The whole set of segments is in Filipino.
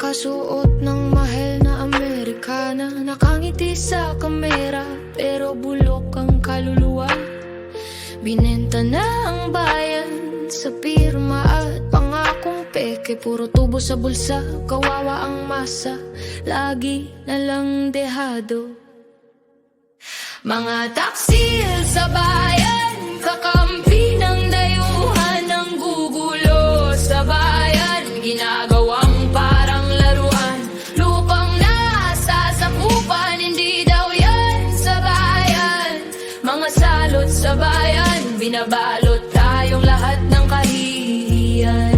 Nakasuot ng mahal na Amerikana, nakangiti sa kamera pero bulok ang kaluluwa. Binenta na ang bayan sa pirma at pangakong peke. Puro tubo sa bulsa, kawawa ang masa, lagi na lang dehado. Mga taksil sa bayan, kakampi ng dayuhan, ng gugulo sa bayan, ginagawang parang laruan. Lupang nasasakupan, hindi daw yan sa bayan. Mga salot sa bayan, binabalot tayong lahat ng kahihiyan.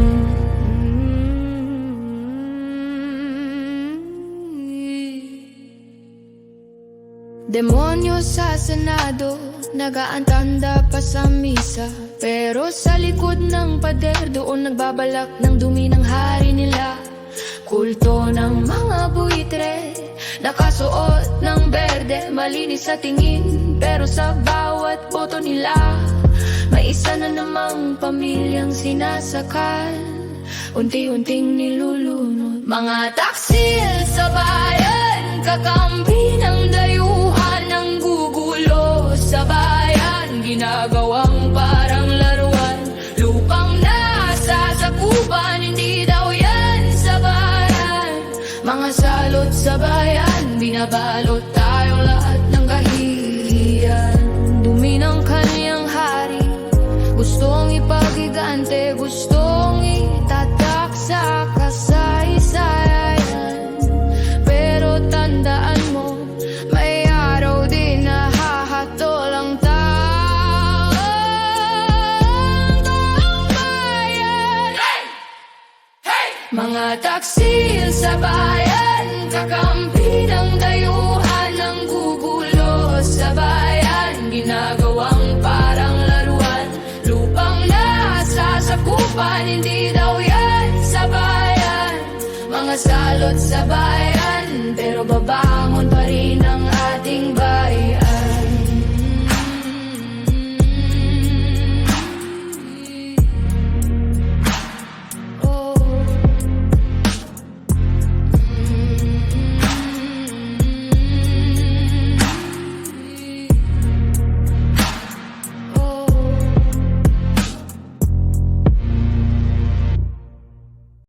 Demonyo sa Senado, nagaantanda pa sa misa, pero sa likod ng pader doon nagbabalak ng dumi ng hari nila. Kulto ng mga buitre, nakasuot ng berde, malinis sa tingin pero sa bawat boto nila may isa na namang pamilyang sinasakal, unti-unting nilulunod. Mga taksil sa bayan, kakampi ng dayuhan, ng gugulo sa bayan, ginagawang parang laruan. Lupang nasasakupan, hindi daw yan sa bayan. Mga salot sa bayan, binabalot tayong lahat ng kahihiyan. Dumi ng kaniyang hari, gustong ipagigante, gustong itatak sa kasaysayan. Pero tandaan mo, may araw din na hahatol ang taong bayan. Hey! Hey! Mga taksil sa bayan, kakampi ng dayuhan, ng gugulo sa bayan, ginagawang parang laruan. Lupang nasasakupan, hindi daw yan sa bayan. Mga salot sa bayan, pero babangon pa rin ang ating bayan.